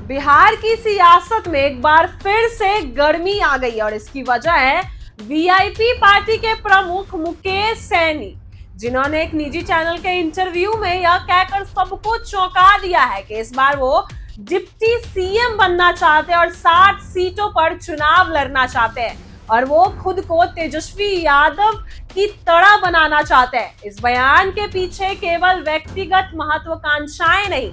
बिहार की सियासत में एक बार फिर से गर्मी आ गई और इसकी वजह है वीआईपी पार्टी के प्रमुख मुकेश सैनी, जिन्होंने एक निजी चैनल के इंटरव्यू में यह कहकर सबको चौंका दिया है कि इस बार वो डिप्टी सीएम बनना चाहते हैं और 60 सीटों पर चुनाव लड़ना चाहते हैं और वो खुद को तेजस्वी यादव की तरह बनाना चाहते हैं। इस बयान के पीछे केवल व्यक्तिगत महत्वाकांक्षाएं नहीं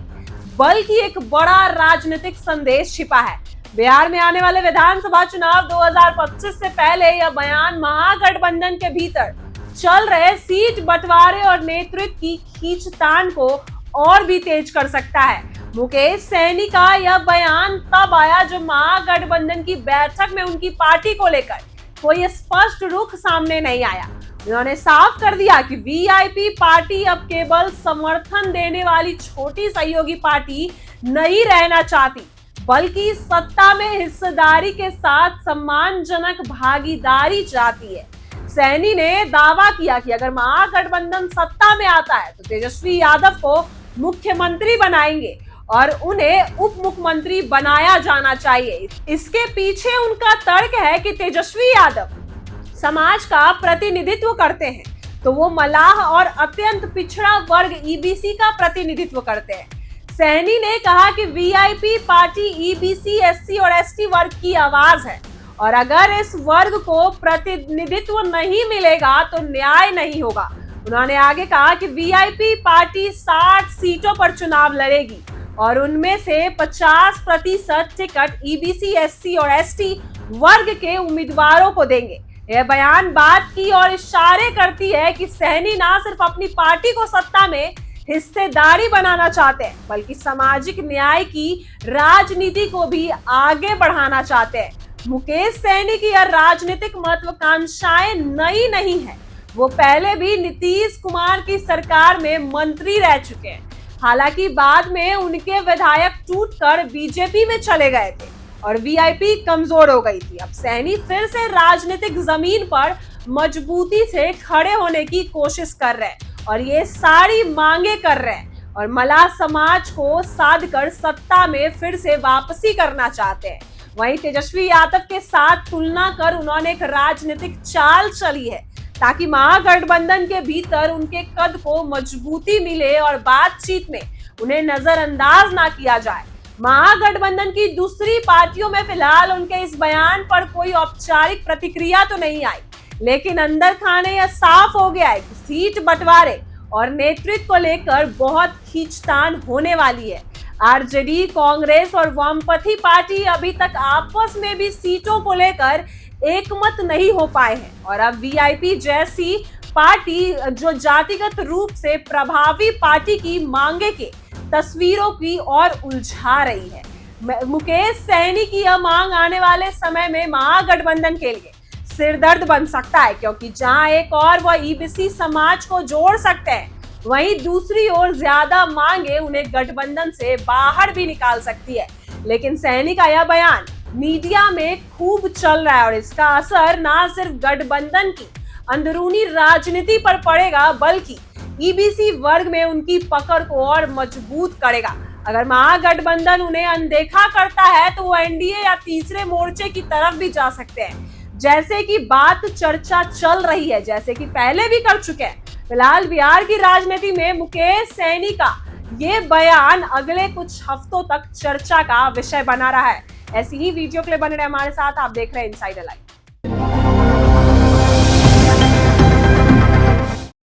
बल्कि एक बड़ा राजनीतिक संदेश छिपा है। बिहार में आने वाले विधानसभा चुनाव 2025 से पहले यह बयान महागठबंधन के भीतर चल रहे सीट बंटवारे और नेतृत्व की खींचतान को और भी तेज कर सकता है। मुकेश सैनी का यह बयान तब आया जब महागठबंधन की बैठक में उनकी पार्टी को लेकर कोई स्पष्ट रुख सामने नहीं आया। उन्होंने साफ कर दिया कि वीआईपी पार्टी अब केवल समर्थन देने वाली छोटी सहयोगी पार्टी नहीं रहना चाहती, बल्कि सत्ता में हिस्सेदारी के साथ सम्मानजनक भागीदारी चाहती है। सैनी ने दावा किया कि अगर महागठबंधन सत्ता में आता है तो तेजस्वी यादव को मुख्यमंत्री बनाएंगे और उन्हें उप मुख्यमंत्री बनाया जाना चाहिए। इसके पीछे उनका तर्क है कि तेजस्वी यादव समाज का प्रतिनिधित्व करते हैं तो वो मलाह और अत्यंत पिछड़ा वर्ग ईबीसी का प्रतिनिधित्व करते हैं। सैनी ने कहा कि वीआईपी पार्टी ईबीसी, एससी और एसटी वर्ग की आवाज है और अगर इस वर्ग को प्रतिनिधित्व नहीं मिलेगा तो न्याय नहीं होगा। उन्होंने आगे कहा कि वीआईपी पार्टी 60 सीटों पर चुनाव लड़ेगी और उनमें से 50% टिकट ईबीसी, एससी और एसटी वर्ग के उम्मीदवारों को देंगे। यह बयान बात की और इशारे करती है कि सैनी ना सिर्फ अपनी पार्टी को सत्ता में हिस्सेदारी बनाना चाहते हैं बल्कि सामाजिक न्याय की राजनीति को भी आगे बढ़ाना चाहते हैं। मुकेश सैनी की यह राजनीतिक महत्वाकांक्षाएं नई नहीं है, वो पहले भी नीतीश कुमार की सरकार में मंत्री रह चुके हैं। हालांकि बाद में उनके विधायक टूटकर बीजेपी में चले गए थे और वीआईपी कमजोर हो गई थी। अब सैनी फिर से राजनीतिक जमीन पर मजबूती से खड़े होने की कोशिश कर रहे हैं और ये सारी मांगे कर रहे हैं और मलाह समाज को साध कर सत्ता में फिर से वापसी करना चाहते हैं। वहीं तेजस्वी यादव के साथ तुलना कर उन्होंने एक राजनीतिक चाल चली है ताकि महागठबंधन के भीतर उनके कद को मजबूती मिले और बातचीत में उन्हें नजरअंदाज ना किया जाए। महागठबंधन की दूसरी पार्टियों में फिलहाल उनके इस बयान पर कोई औपचारिक प्रतिक्रिया तो नहीं आई, लेकिन अंदर खाने यह साफ हो गया है कि सीट बंटवारे और नेतृत्व को लेकर बहुत खींचतान होने वाली है। आरजेडी, कांग्रेस और वामपंथी पार्टी अभी तक आपस में भी सीटों को लेकर एकमत नहीं हो पाए हैं और अब वीआईपी जैसी पार्टी जो जातिगत रूप से प्रभावी पार्टी की मांगे के तस्वीरों की और उलझा रही है। मुकेश सैनी की यह मांग आने वाले समय में महागठबंधन के लिए सिरदर्द बन सकता है, क्योंकि जहां एक और वह ईबीसी समाज को जोड़ सकते हैं, वहीं दूसरी ओर ज्यादा मांगे उन्हें गठबंधन से बाहर भी निकाल सकती है। लेकिन सैनी का यह बयान मीडिया में खूब चल रहा है और इसका असर ना सिर्फ गठबंधन की अंदरूनी राजनीति पर पड़ेगा बल्कि ईबीसी वर्ग में उनकी पकड़ को और मजबूत करेगा। अगर महागठबंधन उन्हें अनदेखा करता है तो वो एनडीए या तीसरे मोर्चे की तरफ भी जा सकते हैं, जैसे कि बात चर्चा चल रही है, जैसे कि पहले भी कर चुके हैं। फिलहाल बिहार की राजनीति में मुकेश सैनी का ये बयान अगले कुछ हफ्तों तक चर्चा का विषय बना रहा है। ऐसी ही वीडियो के लिए बने रहे हमारे साथ। आप देख रहे हैं इनसाइडर लाइव।